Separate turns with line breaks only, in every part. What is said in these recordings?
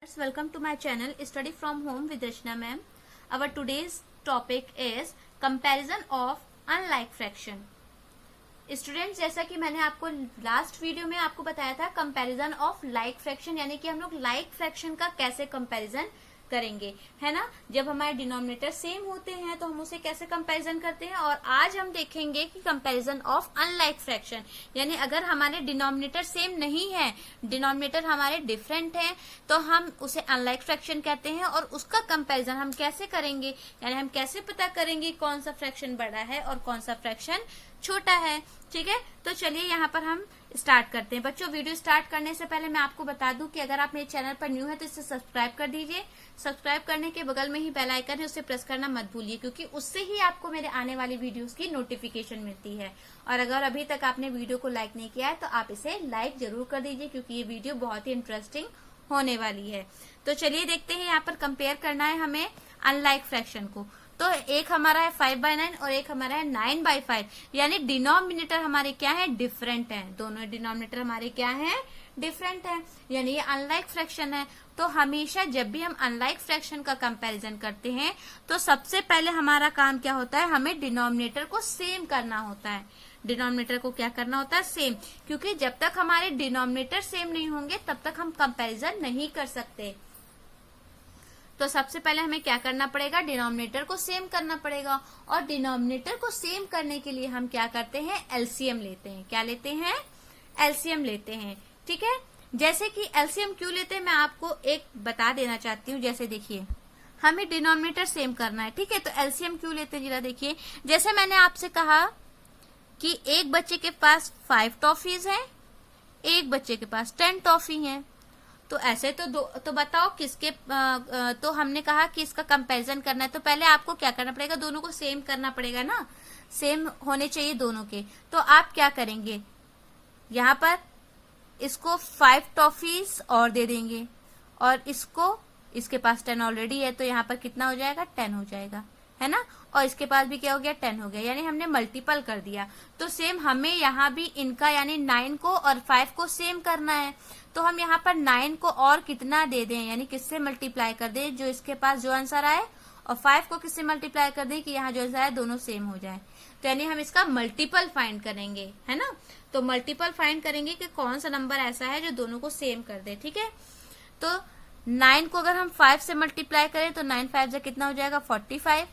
Welcome to my channel Study from Home with Rachna ma'am. Our today's topic is comparison of unlike fraction. Students, जैसा कि मैंने आपको last video में आपको बताया था कंपैरिजन ऑफ लाइक फ्रैक्शन, यानी कि हम लोग लाइक फ्रैक्शन का कैसे कंपैरिजन करेंगे, है ना। जब हमारे डिनोमिनेटर सेम होते हैं तो हम उसे कैसे कंपैरिजन करते हैं। और आज हम देखेंगे कि कंपैरिजन ऑफ अनलाइक फ्रैक्शन, यानी अगर हमारे डिनोमिनेटर सेम नहीं है, डिनोमिनेटर हमारे डिफरेंट है, तो हम उसे अनलाइक फ्रैक्शन कहते हैं। और उसका कंपैरिजन हम कैसे करेंगे, यानी हम कैसे पता करेंगे कौन सा फ्रैक्शन बड़ा है और कौन सा फ्रैक्शन छोटा है। ठीक है, तो चलिए यहाँ पर हम स्टार्ट करते हैं। बच्चों, वीडियो स्टार्ट करने से पहले मैं आपको बता दूं कि अगर आप मेरे चैनल पर न्यू है तो इसे सब्सक्राइब कर दीजिए। सब्सक्राइब करने के बगल में ही बेल आइकन है, उसे प्रेस करना मत भूलिए, क्योंकि उससे ही आपको मेरे आने वाली वीडियोस की नोटिफिकेशन मिलती है। और अगर अभी तक आपने वीडियो को लाइक नहीं किया है तो आप इसे लाइक जरूर कर दीजिए, क्योंकि ये वीडियो बहुत ही इंटरेस्टिंग होने वाली है। तो चलिए देखते हैं, यहाँ पर कंपेयर करना है हमें अनलाइक फ्रैक्शन को। तो एक हमारा है 5/9 और एक हमारा है 9/5, यानी डिनोमिनेटर हमारे क्या है, डिफरेंट है। दोनों डिनोमिनेटर हमारे क्या है, डिफरेंट है, यानी ये अनलाइक फ्रैक्शन है। तो हमेशा जब भी हम अनलाइक फ्रैक्शन का कंपैरिजन करते हैं तो सबसे पहले हमारा काम क्या होता है, हमें डिनोमिनेटर को सेम करना होता है। डिनोमिनेटर को क्या करना होता है, सेम, क्योंकि जब तक हमारे डिनोमिनेटर सेम नहीं होंगे तब तक हम कंपैरिजन नहीं कर सकते। तो सबसे पहले हमें क्या करना पड़ेगा, डिनोमिनेटर को सेम करना पड़ेगा। और डिनोमिनेटर को सेम करने के लिए हम क्या करते हैं, एलसीएम लेते हैं। क्या लेते हैं, एलसीएम लेते हैं। ठीक है, जैसे कि एलसीएम क्यों लेते हैं मैं आपको एक बता देना चाहती हूँ। जैसे देखिए, हमें डिनोमिनेटर सेम करना है, ठीक है, तो एलसीएम क्यों लेते हैं जरा देखिए। जैसे मैंने आपसे कहा कि एक बच्चे के पास 5 टॉफीज है, एक बच्चे के पास 10 टॉफी है, तो ऐसे तो बताओ किसके तो हमने कहा कि इसका कंपैरिजन करना है, तो पहले आपको क्या करना पड़ेगा, दोनों को सेम करना पड़ेगा ना, सेम होने चाहिए दोनों के। तो आप क्या करेंगे, यहाँ पर इसको 5 टॉफीज और दे देंगे, और इसके पास 10 ऑलरेडी है, तो यहाँ पर कितना हो जाएगा, 10 हो जाएगा, है ना। और इसके पास भी क्या हो गया, 10 हो गया, यानी हमने मल्टीपल कर दिया। तो सेम हमें यहाँ भी इनका यानी 9 को और 5 को सेम करना है। तो हम यहाँ पर 9 को और कितना दे दें, यानी किससे मल्टीप्लाई कर दें, जो इसके पास जो आंसर आए, और 5 को किससे मल्टीप्लाई कर दें कि यहाँ जो आंसर आए दोनों सेम हो जाए। तो यानी हम इसका मल्टीपल फाइंड करेंगे, है ना। तो मल्टीपल फाइंड करेंगे कि कौन सा नंबर ऐसा है जो दोनों को सेम कर दे। ठीक है, तो 9 को अगर हम 5 से मल्टीप्लाई करें तो 9 5 से कितना हो जाएगा, 45।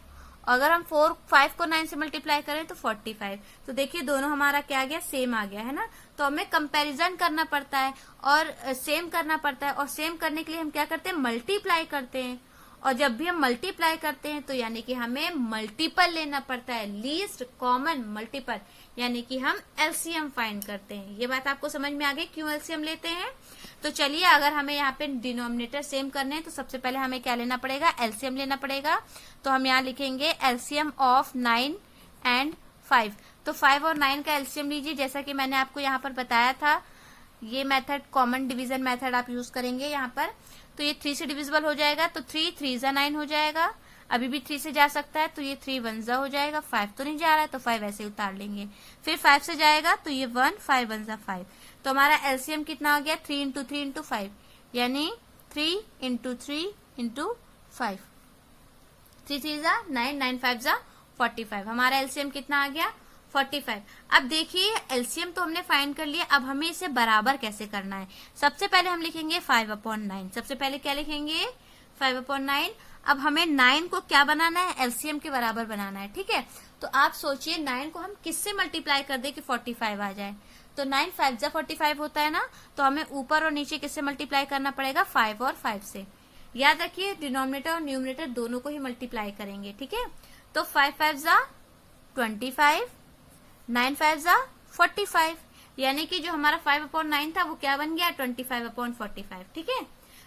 अगर हम 5 को 9 से मल्टीप्लाई करें तो 45। तो देखिए दोनों हमारा क्या आ गया, सेम आ गया, है ना। तो हमें कंपैरिजन करना पड़ता है और सेम करना पड़ता है, और सेम करने के लिए हम क्या करते हैं, मल्टीप्लाई करते हैं। और जब भी हम मल्टीप्लाई करते हैं तो यानी कि हमें मल्टीपल लेना पड़ता है, लीस्ट कॉमन मल्टीपल, यानी कि हम एलसीएम फाइंड करते हैं। ये बात आपको समझ में आ गई क्यों एलसीएम लेते हैं। तो चलिए, अगर हमें यहाँ पे डिनोमिनेटर सेम करने हैं तो सबसे पहले हमें क्या लेना पड़ेगा, एलसीएम लेना पड़ेगा। तो हम यहाँ लिखेंगे एलसीएम ऑफ 9 एंड 5। तो 5 और 9 का एलसीएम लीजिए, जैसा कि मैंने आपको यहाँ पर बताया था। ये मेथड कॉमन डिवीजन मेथड आप यूज करेंगे यहाँ पर। तो ये 3 से डिविजिबल हो जाएगा, तो 3 3 जा 9 हो जाएगा। अभी भी 3 से जा सकता है, तो ये 3 1 जा हो जाएगा। 5 तो नहीं जा रहा है, तो 5 ऐसे उतार लेंगे। फिर 5 से जाएगा तो ये 1, 5 1 जा 5। तो हमारा एलसीएम कितना हो गया, 3 इंटू 3 इंटू 5, यानी 3 इंटू 3 इंटू 5। 3 3 जा 9, 9 5 जा 45। हमारा एलसीएम कितना आ गया, 45। अब देखिए, एलसीएम तो हमने फाइंड कर लिया, अब हमें इसे बराबर कैसे करना है। सबसे पहले हम लिखेंगे 5/9। सबसे पहले क्या लिखेंगे, 5/9। अब हमें 9 को क्या बनाना है, एलसीएम के बराबर बनाना है। ठीक है, तो आप सोचिए 9 को हम किससे मल्टीप्लाई कर दे कि 45 आ जाए। तो 9 5 जा 45 होता है ना, तो हमें ऊपर और नीचे किससे मल्टीप्लाई करना पड़ेगा, 5 और 5 से। याद रखिए, डिनोमिनेटर और न्यूमरेटर दोनों को ही मल्टीप्लाई करेंगे। ठीक है, तो 5 5 जा 25, 9 5 जा 45, यानी कि जो हमारा 5/9 था वो क्या बन गया, 25/45। ठीक है,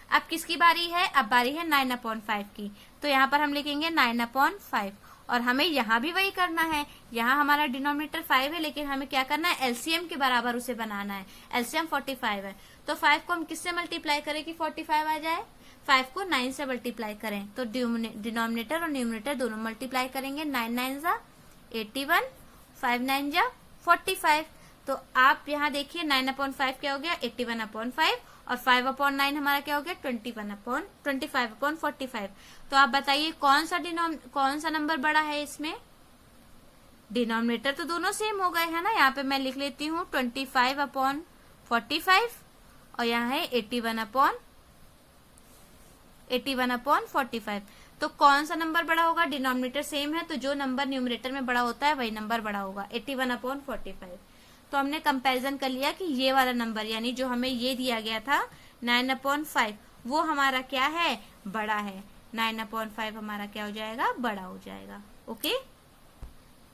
अब किसकी बारी है, अब बारी है 9/5 की। तो यहाँ पर हम लिखेंगे 9/5, और हमें यहाँ भी वही करना है। यहाँ हमारा डिनोमिनेटर 5 है, लेकिन हमें क्या करना है, एलसीएम के बराबर उसे बनाना है। एलसीएम 45 है, तो 5 को हम किससे मल्टीप्लाई करें कि 45 आ जाए, 5 को 9 से मल्टीप्लाई करें। तो डिनोमिनेटर और न्यूमरेटर दोनों मल्टीप्लाई करेंगे। 9 9 जा 81, 5 9 जा 45। तो आप यहाँ देखिए 9/5 क्या हो गया, 81/5, और 5/9 हमारा क्या हो गया 25/45। तो आप बताइए कौन सा नंबर बड़ा है इसमें। डिनोमिनेटर तो दोनों सेम हो गए है ना। यहाँ पे मैं लिख लेती हूँ 25/45 और यहाँ है 81/45। तो कौन सा नंबर बड़ा होगा, डिनोमिनेटर सेम है तो जो नंबर न्यूमरेटर में बड़ा होता है वही नंबर बड़ा होगा 81/45। तो हमने कंपैरिजन कर लिया कि ये वाला नंबर यानी जो हमें ये दिया गया था 9/5 वो हमारा क्या है, बड़ा है। 9/5 हमारा क्या हो जाएगा, बड़ा हो जाएगा। ओके,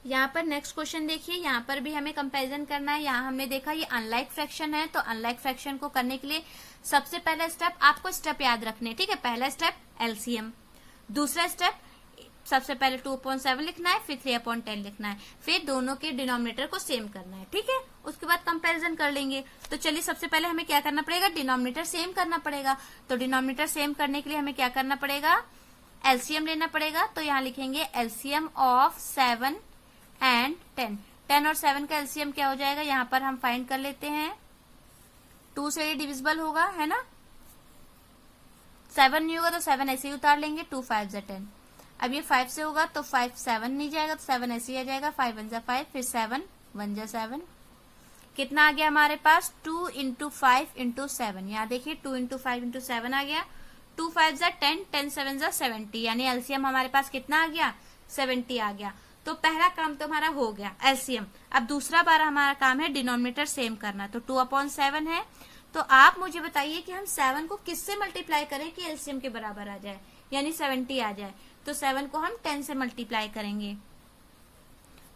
यहाँ पर नेक्स्ट क्वेश्चन देखिए, यहाँ पर भी हमें कंपैरिजन करना है। यहाँ हमने देखा ये अनलाइक फ्रैक्शन है, तो अनलाइक फ्रैक्शन को करने के लिए सबसे पहला स्टेप आपको स्टेप याद रखने, ठीक है। पहला स्टेप एलसीएम, दूसरा स्टेप सबसे पहले 2/7 लिखना है, फिर 3/10 लिखना है, फिर दोनों के डिनोमिनेटर को सेम करना है, ठीक है। उसके बाद कंपैरिजन कर लेंगे। तो चलिए सबसे पहले हमें क्या करना पड़ेगा, डिनोमिनेटर सेम करना पड़ेगा। तो डिनोमिनेटर सेम करने के लिए हमें क्या करना पड़ेगा, एलसीएम लेना पड़ेगा। तो यहाँ लिखेंगे एलसीएम ऑफ 7 एंड 10। 10 और 7 का एलसीएम क्या हो जाएगा, यहाँ पर हम फाइंड कर लेते हैं। 2 से ये डिविजिबल होगा, है ना। 7 नहीं होगा तो 7 ऐसे ही उतार लेंगे, 2 5 10। अब ये 5 से होगा तो 5 7 नहीं जाएगा तो 7 ऐसे ही आ जाएगा, 5 1 5, फिर 7 1 7। कितना आ गया हमारे पास, 2 × 5 × 7। यहाँ देखिए 2 × 5 × 7 आ गया। 2 5 10, 10 7 70, यानी एलसीएम हमारे पास कितना आ गया, 70 आ गया। तो पहला काम तो हमारा हो गया एलसीएम। अब दूसरा बार हमारा काम है डिनोमिनेटर सेम करना। तो 2/7 है, तो आप मुझे बताइए कि हम 7 को किससे मल्टीप्लाई करें कि एलसीएम के बराबर आ जाए, यानी 70 आ जाए। तो 7 को हम 10 से मल्टीप्लाई करेंगे।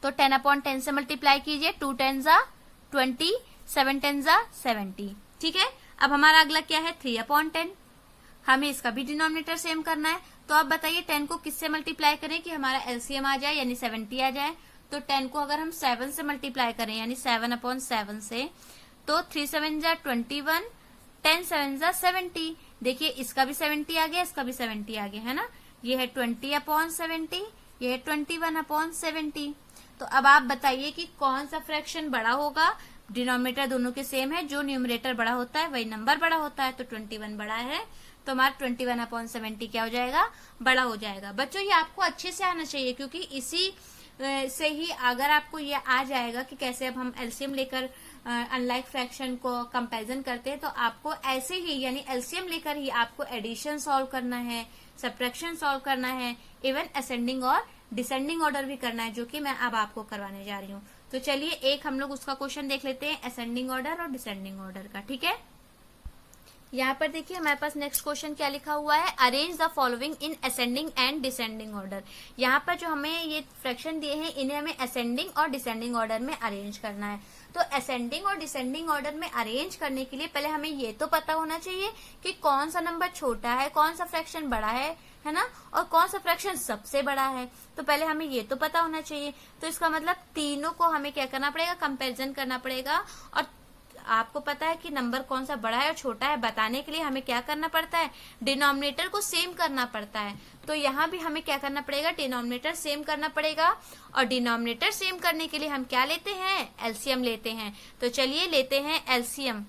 तो 10/10 से मल्टीप्लाई कीजिए, 2 10 20, 7 10 70, ठीक है। अब हमारा अगला क्या है, 3/10। हमें इसका भी डिनोमिनेटर सेम करना है। तो आप बताइए 10 को किससे मल्टीप्लाई करें कि हमारा एलसीएम आ जाए, यानी 70 आ जाए। तो 10 को अगर हम 7 से मल्टीप्लाई करें, यानी 7/7 से, तो 3 7 21, 10 7 70। देखिए इसका भी 70 आ गया, इसका भी 70 आ गया, है ना। ये है 20/70, ये है 21/70। तो अब आप बताइए कि कौन सा फ्रैक्शन बड़ा होगा। डिनोमिनेटर दोनों के सेम है, जो न्यूमरेटर बड़ा होता है वही नंबर बड़ा होता है। तो 21 बड़ा है, तो हमारा 21/70 क्या हो जाएगा, बड़ा हो जाएगा। बच्चों ये आपको अच्छे से आना चाहिए, क्योंकि इसी से ही अगर आपको ये आ जाएगा कि कैसे अब हम एलसीएम लेकर अनलाइक फ्रैक्शन को कंपैरिजन करते हैं, तो आपको ऐसे ही यानी एलसीएम लेकर ही आपको एडिशन सॉल्व करना है, सब्ट्रैक्शन सॉल्व करना है, इवन असेंडिंग और डिसेंडिंग ऑर्डर भी करना है, जो कि मैं अब आपको करवाने जा रही हूँ। तो चलिए एक हम लोग उसका क्वेश्चन देख लेते हैं, असेंडिंग ऑर्डर और डिसेंडिंग ऑर्डर का, ठीक है। यहाँ पर देखिए हमारे पास नेक्स्ट क्वेश्चन क्या लिखा हुआ है, arrange the following in ascending and descending order. यहाँ पर जो हमें ये फ्रैक्शन दिए हैं इन्हें हमें असेंडिंग और डिसेंडिंग ऑर्डर में अरेंज करना है। तो असेंडिंग और डिसेंडिंग ऑर्डर में अरेंज करने के लिए पहले हमें ये तो पता होना चाहिए कि कौन सा नंबर छोटा है, कौन सा फ्रैक्शन बड़ा है ना, और कौन सा फ्रैक्शन सबसे बड़ा है। तो पहले हमें ये तो पता होना चाहिए। तो इसका मतलब तीनों को हमें क्या करना पड़ेगा, कंपैरिजन करना पड़ेगा। और आपको पता है कि नंबर कौन सा बड़ा है और छोटा है, बताने के लिए हमें क्या करना पड़ता है, डिनोमिनेटर को सेम करना पड़ता है। तो यहाँ भी हमें क्या करना पड़ेगा, डिनोमिनेटर सेम करना पड़ेगा। और डिनोमिनेटर सेम करने के लिए हम क्या लेते हैं, एलसीएम लेते हैं। तो चलिए लेते हैं एलसीएम।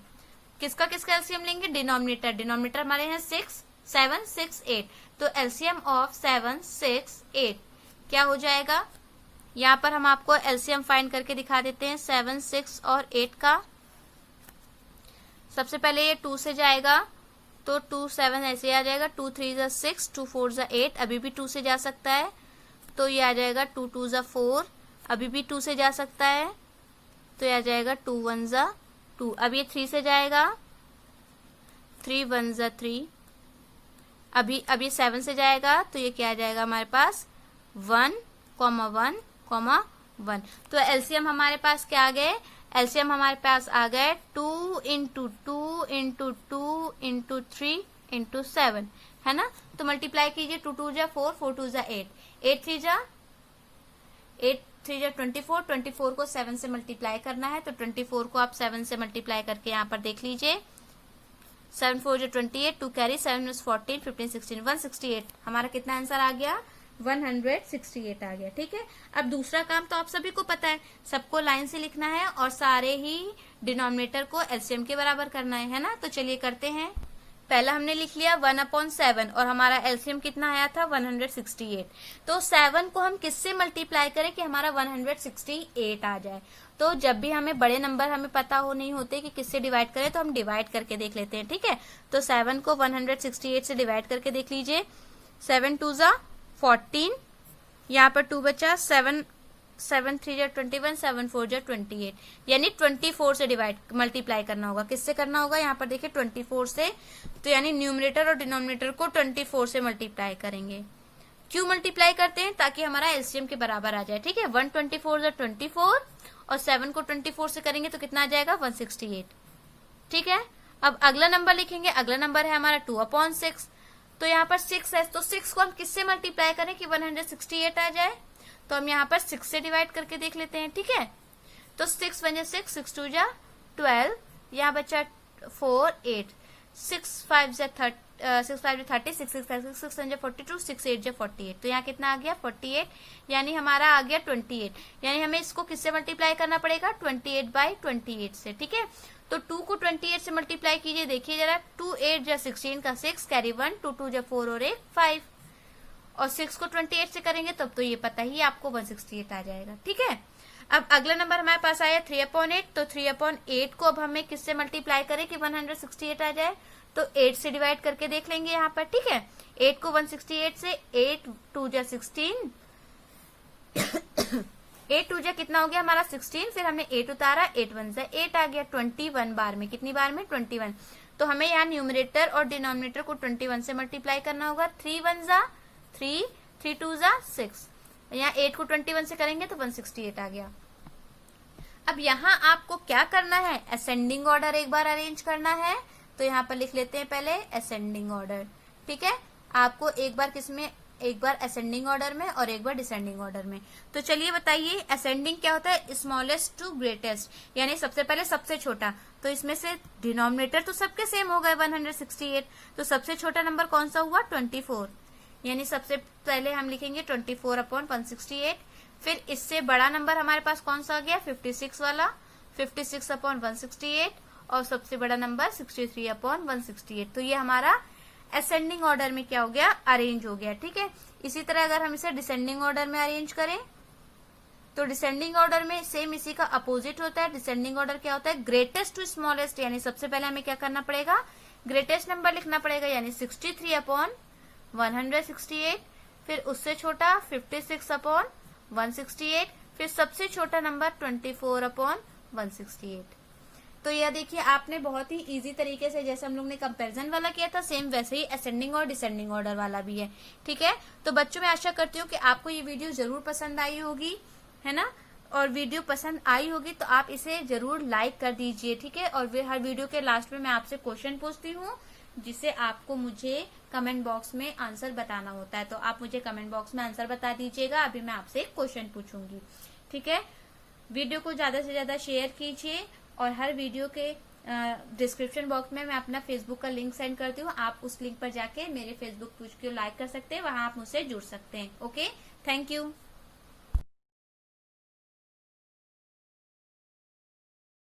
किसका किसका एलसीएम लेंगे, डिनोमिनेटर हमारे हैं 6 7 6 8। तो एलसीएम ऑफ 7 6 8 क्या हो जाएगा, यहाँ पर हम आपको एलसीएम फाइंड करके दिखा देते हैं 7 6 और 8 का। सबसे पहले ये 2 से जाएगा, तो 2 7 ऐसे आ जाएगा, 2 3 6, 2 4 8, अभी भी 2 से जा सकता है। तो ये आ जाएगा 2 2 4, अभी भी 2 से जा सकता है। तो ये आ जाएगा 2 1 2। अब ये 3 से जाएगा, 3 1 3। अब ये 7 से जाएगा, तो ये क्या आ जाएगा हमारे पास 1 1 1। तो एलसीएम हमारे पास क्या आ गए, एलसीएम हमारे पास आ गए 2 × 2 × 2 × 3 × 7, है ना। तो मल्टीप्लाई कीजिए, 2 2 4, 4 2 8, 8 3 24, 24 को 7 से मल्टीप्लाई करना है। तो 24 को आप 7 से मल्टीप्लाई करके यहाँ पर देख लीजिए, 7 4 28, 2 कैरी, 7 14 15 16 168। हमारा कितना आंसर आ गया, 168 आ गया। ठीक है, अब दूसरा काम तो आप सभी को पता है, सबको लाइन से लिखना है और सारे ही डिनोमिनेटर को एलसीएम के बराबर करना है ना। तो चलिए करते हैं। पहला हमने लिख लिया 1/7 और हमारा एलसीएम कितना आया था 168। तो 7 को हम किससे मल्टीप्लाई करें कि हमारा 168 आ जाए। तो जब भी हमें बड़े नंबर हमें पता हो नहीं होते कि किससे डिवाइड करें, तो हम डिवाइड करके देख लेते हैं। ठीक है, तो 7 को 168 से डिवाइड करके देख लीजिए। 7 2 जा 14, यहाँ पर 2 बचा, 7 3 जा 21, 7 4 जा 28, यानी 24 से डिवाइड मल्टीप्लाई करना होगा। किससे करना होगा, यहाँ पर देखिए 24 से। तो यानी न्यूमरेटर और डिनोमिनेटर को 24 से मल्टीप्लाई करेंगे। क्यों मल्टीप्लाई करते हैं, ताकि हमारा एलसीएम के बराबर आ जाए। ठीक है, 124 जा 24 और 7 को 24 से करेंगे तो कितना आ जाएगा 168। ठीक है, अब अगला नंबर लिखेंगे। अगला नंबर है हमारा 2/6। तो यहाँ पर 6 है, तो 6 को हम किससे मल्टीप्लाई करें कि 168 आ जाए। तो हम यहाँ पर 6 से डिवाइड करके देख लेते हैं। ठीक है, तो 6 1 6, 6 2 जा 12, यहाँ बचा 4 8, 6 5 जा 30, 6 5 जा 30, 6 6 6 6 7 जा 42, 6 8 जा 48। तो यहाँ कितना आ गया 48, यानी हमारा आ गया 28। यानी हमें इसको किससे मल्टीप्लाई करना पड़ेगा 28/28 से। ठीक है, तो 2 को 28 से मल्टीप्लाई कीजिए। देखिए जरा, 2 8 जा 16 का 6 कैरी 1, 2 2 जा 4 और 1 5, और 6 को 28 से करेंगे तब तो ये पता ही आपको 168 आ जाएगा। ठीक है, अब अगला नंबर हमारे पास आया 3/8। तो 3/8 को अब हमें किससे मल्टीप्लाई करें कि 168 आ जाए। तो 8 से डिवाइड करके देख लेंगे यहाँ पर। ठीक है, 8 को 168 से, 8 2 जा 16, 8 2 जा कितना हो गया हमारा 16, फिर हमने 8 उतारा, 8 1 जा 8 आ गया 21 बार में। कितनी बार में 21। तो हमें यहाँ न्यूमरेटर और डिनोमिनेटर को 21 से मल्टीप्लाई करना होगा। 3 1 जा 3, 3 2 जा 6, यहाँ 8 को 21 से करेंगे तो 168 आ गया। अब यहाँ आपको क्या करना है, असेंडिंग ऑर्डर एक बार अरेंज करना है। तो यहाँ पर लिख लेते हैं पहले असेंडिंग ऑर्डर। ठीक है, आपको एक बार किसमें, एक बार असेंडिंग ऑर्डर में और एक बार डिसेंडिंग ऑर्डर में। तो चलिए बताइए, असेंडिंग क्या होता है, स्मॉलेस्ट टू ग्रेटेस्ट, यानी सबसे पहले सबसे छोटा। तो इसमें से डिनोमिनेटर तो सबके सेम हो गए 168, तो सबसे छोटा नंबर कौन सा हुआ 24, यानी सबसे पहले हम लिखेंगे 24/168। फिर इससे बड़ा नंबर हमारे पास कौन सा आ गया 56 वाला, 56/168, और सबसे बड़ा नंबर 63/168। तो ये हमारा असेंडिंग ऑर्डर में क्या हो गया, अरेंज हो गया। ठीक है, इसी तरह अगर हम इसे डिसेंडिंग ऑर्डर में अरेंज करें, तो डिसेंडिंग ऑर्डर में सेम इसी का अपोजिट होता है। डिसेंडिंग ऑर्डर क्या होता है, ग्रेटेस्ट टू स्मॉलेस्ट, यानी सबसे पहले हमें क्या करना पड़ेगा, ग्रेटेस्ट नंबर लिखना पड़ेगा, यानी 63/168, फिर उससे छोटा 56/168, फिर सबसे छोटा नंबर 24/168। तो यह देखिए, आपने बहुत ही इजी तरीके से, जैसे हम लोग ने कंपैरिजन वाला किया था, सेम वैसे ही असेंडिंग और डिसेंडिंग ऑर्डर वाला भी है। ठीक है, तो बच्चों मैं आशा करती हूँ कि आपको ये वीडियो जरूर पसंद आई होगी, है ना। और वीडियो पसंद आई होगी तो आप इसे जरूर लाइक कर दीजिए। ठीक है, और हर वीडियो के लास्ट में मैं आपसे क्वेश्चन पूछती हूँ, जिसे आपको मुझे कमेंट बॉक्स में आंसर बताना होता है। तो आप मुझे कमेंट बॉक्स में आंसर बता दीजिएगा। अभी मैं आपसे एक क्वेश्चन पूछूंगी। ठीक है, वीडियो को ज्यादा से ज्यादा शेयर कीजिए, और हर वीडियो के डिस्क्रिप्शन बॉक्स में मैं अपना फेसबुक का लिंक सेंड करती हूँ। आप उस लिंक पर जाके मेरे फेसबुक पेज को लाइक कर सकते हैं, वहां आप मुझसे जुड़ सकते हैं। Okay, thank you.